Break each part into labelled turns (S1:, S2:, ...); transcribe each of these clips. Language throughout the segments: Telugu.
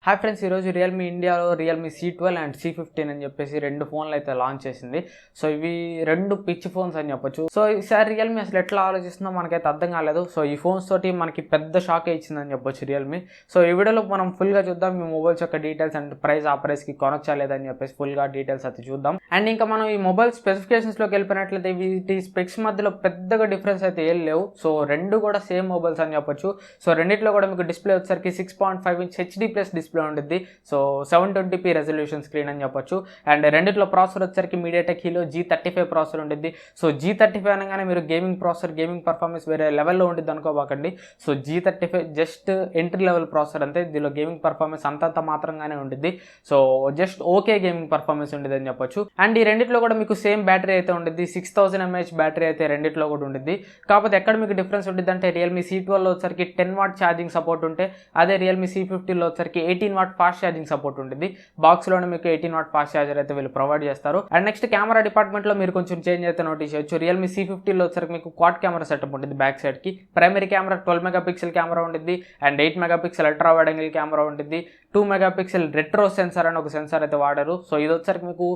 S1: హాయ్ ఫ్రెండ్స్, ఈరోజు రియల్మీ ఇండియాలో రియల్మీ C12 అండ్ C15 అని చెప్పేసి రెండు ఫోన్లు అయితే లాంచ్ చేసింది. సో ఇవి రెండు పిచ్చి ఫోన్స్ అని చెప్పొచ్చు. సో ఈసారి రియల్మీ అసలు ఎట్లా ఆలోచిస్తుందో మనకైతే అర్థం కాలేదు. సో ఈ ఫోన్స్ తోటి మనకి పెద్ద షాకే ఇచ్చిందని చెప్పొచ్చు రియల్మీ. సో ఈ వీడియోలో మనం ఫుల్గా చూద్దాం ఈ మొబైల్స్ యొక్క డీటెయిల్స్ అండ్ ప్రైస్, ఆ ప్రైస్కి కొనొచ్చా లేదని చెప్పేసి ఫుల్గా డీటెయిల్స్ అయితే చూద్దాం. అండ్ ఇంకా మనం ఈ మొబైల్ స్పెసిఫికేషన్స్లోకి వెళ్ళిపోయినట్లయితే వీటి స్పెక్స్ మధ్యలో పెద్దగా డిఫరెన్స్ అయితే ఏం లేవు. సో రెండు కూడా సేమ్ మొబైల్స్ అని చెప్పొచ్చు. సో రెండిట్లో కూడా మీకు డిస్ప్లే వచ్చేసరికి 6.5 ఇంచ్ HD+ డిస్ప్లే ఉంటుంది. సో 720p రెజల్యూషన్ స్క్రీన్ అని చెప్పొచ్చు. అండ్ రెండిట్లో ప్రాసెసర్ వచ్చేసరికి మీడియాటెక్ హీలో G35 ప్రాసెసర్ ఉంటుంది. సో G35 అనగానే మీరు గేమింగ్ ప్రాసెసర్, గేమింగ్ పర్ఫార్మెన్స్ వేరే లెవెల్లో ఉంటుంది అనుకోబాకండి. So G35 just entry level processor అంతే. దీనిలో గేమింగ్ పర్ఫార్మెన్స్ అంతంత మాత్రంగానే ఉంటుంది. So just okay gaming performance ఉంటుంది అని చెప్పొచ్చు. అండ్ ఈ రెండిట్లో కూడా మీకు సేమ్ బ్యాటరీ అయితే ఉంటుంది. 6000 mAh బ్యాటరీ అయితే రెండిట్లో కూడా ఉంటుంది. కాకపోతే ఎక్కడ మీకు డిఫరెన్స్ ఉంటుంది అంటే రియల్మీ C12లో వచ్చరికి 10W ఛార్జింగ్ సపోర్ట్ ఉంటే, అదే రియల్మీ C15లో వచ్చరికి 18W ఫాస్ట్ ఛార్జింగ్ సపోర్ట్ ఉంటుంది. బాక్స్లోనే మీకు 18W ఫాస్ట్ ఛార్జర్ అయితే వీళ్ళు ప్రొవైడ్ చేస్తారు. అండ్ నెక్స్ట్ కెమెరా డిపార్ట్మెంట్లో మీరు కొంచెం చేంజ్ అయితే నోటీస్ చేయొచ్చు. రియల్మీ C15లో వచ్చరికి మీకు క్వాడ్ కెమెరా సెటప్ ఉంటుంది. బ్యాక్ సైడ్కి ప్రైమరీ కెమెరా 12 మెగాపిక్సెల్ కెమెరా ఉంటుంది. And 8 megapixel ultra wide angle camera ఉంటుంది. 2 మెగాపిక్సెల్ రెట్రో సెన్సార్ అని ఒక సెన్సార్ అయితే వాడారు. సో ఇది వచ్చరికి మీకు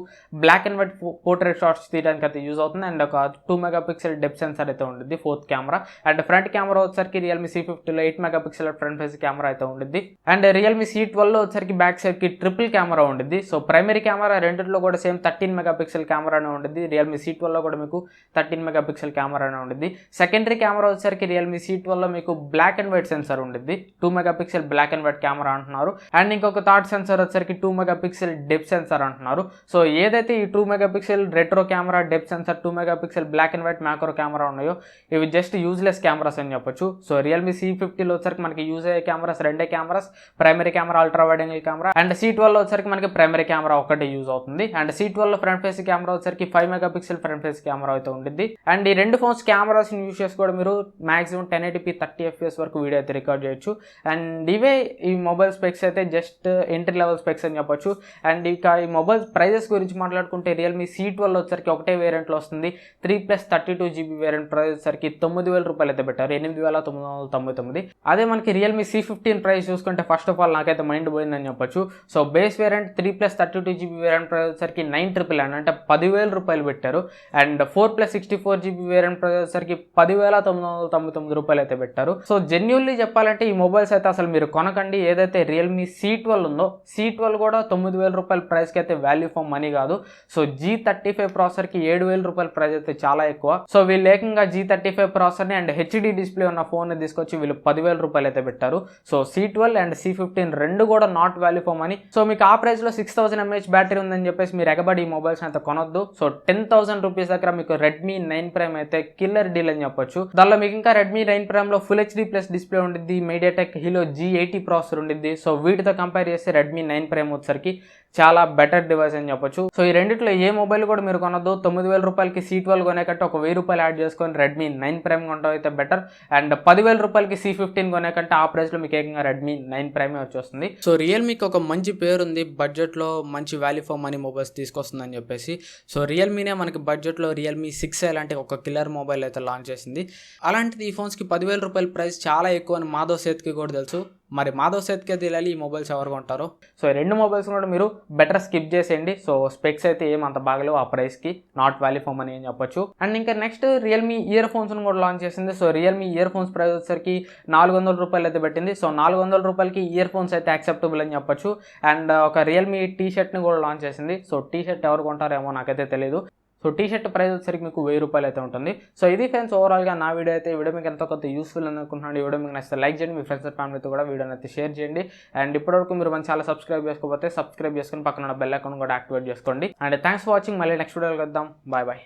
S1: black and white portrait shots తీయడానికి అయితే యూజ్ అవుతుంది. అండ్ ఒక 2 మెగాపిక్సెల్ డెప్త్ సెన్సార్ అయితే ఉంటుంది fourth camera. And front camera వచ్చరికి రియల్మీ C15లో 8 మెగాపిక్సెల్ ఫ్రంట్ ఫేస్ కెమెరా అయితే ఉంటుంది. అండ్ రియల్మీ C12లో వచ్చరికి బ్యాక్ సైడ్కి ట్రిపుల్ కెమెరా ఉంటుంది. సో ప్రైమరీ కెమెరా రెండిట్లో కూడా సేమ్ 13 మెగాపిక్సెల్ కెమెరానే ఉంటుంది. రియల్మీ C12లో కూడా మీకు 13 మెగాపిక్సెల్ కెమెరానే ఉంటుంది. సెకండరీ కెమెరా వచ్చరికి రియల్మీ C12లో మీకు బ్లాక్ అండ్ వైట్ సెన్సార్ ఉంటుంది. 2 megapixel black and white camera అంటున్నారు. అండ్ ఇంకొక థర్డ్ సెన్సార్ వచ్చరికి 2 మెగాపిక్సెల్ డెప్త్ సెన్సార్ అంటున్నారు. సో ఏదైతే ఈ 2 megapixel retro camera, depth sensor, 2 megapixel black and white macro camera ఉన్నాయో ఇవి జస్ట్ యూజ్లెస్ కెమెరాస్ అని చెప్పొచ్చు. సో రియల్మీ C15లో వచ్చరికి మనకి యూజ్ అయ్యే కెమెరాస్ రెండే cameras, primary camera, ultra wide angle camera. And C12లో వచ్చరికి మనకి ప్రైమరీ కెమెరా ఒకటే యూజ్ అవుతుంది. అండ్ C12లో ఫ్రంట్ ఫేస్ కెమెరా వచ్చరికి 5 మెగాపిక్సెల్ ఫ్రంట్ ఫేస్ కెమెరా అయితే ఉంటుంది. అండ్ ఈ రెండు ఫోన్స్ కెమెరాస్ యూజ్ చేసి కూడా మీరు మాక్సిమం 1080p 30fps వరకు వీడియో అయితే రికార్డ్ చేయొచ్చు. అండ్ ఇవే ఈ మొబైల్ స్పెక్స్ అయితే జస్ట్ ఎంట్రీ లెవెల్ స్పెక్స్ అని చెప్పొచ్చు. అండ్ ఇక ఈ మొబైల్ ప్రైజెస్ గురించి మాట్లాడుకుంటే రియల్మీ C12 వచ్చరికి ఒకటే వేరియంట్లో వస్తుంది. 3+32GB వేరియంట్ ప్రైస్ వచ్చరికి 9000 రూపాయలు అయితే పెట్టారు, 8999. అదే మనకి రియల్మీ C15 ప్రైస్ చూసుకుంటే ఫస్ట్ ఆఫ్ ఆల్ నాకైతే మైండ్ పోయిందని చెప్పొచ్చు. So base variant 3+32GB variant price వచ్చరికి 9,999 అంటే 10,000 రూపాయలు పెట్టారు. అండ్ 4+64GB వేరియంట్ ప్రైస్ వచ్చరికి 10,999 రూపాయలు అయితే పెట్టారు. సో జెన్యూన్లీ చెప్పాలంటే ఈ మొబైల్స్ అయితే అసలు మీరు కొనకండి. ఏదైతే రియల్మీ C12 ఉందో C12 కూడా 9,000 రూపాయల ప్రైస్కి అయితే వాల్యూ ఫర్ మనీ కాదు. సో G35 ప్రాసెసర్కి 7,000 రూపాయల ప్రైస్ అయితే చాలా ఎక్కువ. సో వీళ్ళు ఏకంగా G35 ప్రాసెసర్ని అండ్ HD డిస్ప్లే ఉన్న ఫోన్ని తీసుకొచ్చి వీళ్ళు 10,000 రూపాయలు అయితే పెట్టారు. సో C12 అండ్ C15 రెండు కూడా not value for money. So మీకు ఆ ప్రైస్లో 6000 mAh బ్యాటరీ ఉందని చెప్పేసి మీరు ఎగబడి ఈ మొబైల్స్ అయితే కొనొద్దు. సో 10,000 రూపీస్ దగ్గర మీకు రెడ్మీ 9 ప్రైమ్ అయితే కిల్లర్ డీల్ అని చెప్పొచ్చు. దానిలో మీకు ఇంకా రెడ్మీ 9 ప్రైమ్లో ఫుల్ HD+ డిస్ప్లే ఉంటుంది. మీడియాటెక్ హీలో G80 ప్రాసెసర్ ఉంటుంది. సో వీటితో కంపేర్ చేస్తే రెడ్మీ 9 ప్రైమ్ వచ్చరికి చాలా బెటర్ డివైస్ అని చెప్పొచ్చు. సో ఈ రెండిట్లో ఏ మొబైల్ కూడా మీరు కొనొద్దు. 9,000 రూపాయలకి C12 కొనేకంటే ఒక 1000 రూపాయలు యాడ్ చేసుకొని రెడ్మీ 9 ప్రైమ్ కొనడం అయితే బెటర్. అండ్ 10,000 రూపాయలకి C15 కొనేకంటే ఆ ప్రైస్లో మీకు ఏకంగా రెడ్మీ 9 ప్రైమే వచ్చేస్తుంది. సో రియల్మీకి ఒక మంచి పేరు ఉంది, బడ్జెట్లో మంచి వాల్యూ ఫర్ మనీ మొబైల్స్ తీసుకొస్తుందని చెప్పేసి. సో రియల్మీనే మనకి బడ్జెట్లో రియల్మీ 6 లాంటి ఒక కిల్లర్ మొబైల్ అయితే లాంచ్ చేసింది. అలాంటిది ఈ ఫోన్స్కి 10,000 రూపాయల ప్రైస్ చాలా ఎక్కువ అని మాధవ్ సేత్కి కూడా తెలుసు. మరి మాధవ్ సేత్కే తెలియాలి ఈ మొబైల్స్ ఎవరు కొంటారో. సో ఈ రెండు మొబైల్స్ కూడా మీరు బెటర్ స్కిప్ చేసేయండి. సో స్పెక్స్ అయితే ఏమంత బాగలేవు ఆ ప్రైస్కి, నాట్ వాల్యూ ఫర్ మనీ అని చెప్పొచ్చు. అండ్ ఇంకా నెక్స్ట్ రియల్మీ ఇయర్ ఫోన్స్ను కూడా లాంచ్ చేసింది. So Realme ear phones price వచ్చేసరికి 400 రూపాయలు అయితే పెట్టింది. సో 400 రూపాయలకి ఇయర్ ఫోన్స్ అయితే యాక్సెప్టబుల్ అని చెప్పొచ్చు. అండ్ ఒక రియల్మీ టీ-షర్ట్ని కూడా లాంచ్ చేసింది. సో టీ-షర్ట్ ఎవరు కొంటారేమో నాకైతే తెలియదు. సో టీ-షర్ట్ ప్రైస్ వచ్చేసరికి మీకు 1000 రూపాయలు అయితే ఉంటుంది. సో ఇది ఫ్రెండ్స్ ఓవరాల్గా నా వీడియో అయితే. ఈ వీడియో మీకు ఎంతో కొంత యూస్ఫుల్ అనుకుంటున్నాను. ఈ వీడియో మీకు నచ్చితే లైక్ చేయండి, మీ ఫ్రెండ్స్ అండ్ ఫ్యామిలీతో కూడా వీడియోని అయితే షేర్ చేయండి. అండ్ ఇప్పటివరకు మీరు మన ఛానల్ సబ్స్క్రైబ్ చేసుకోకపోతే సబ్స్క్రైబ్ చేసుకుని పక్కన బెల్ ఐకాన్ కూడా యాక్టివేట్ చేసుకోండి. And thanks for watching. మళ్ళీ నెక్స్ట్ వీడియోలో కలుద్దాం. Bye bye.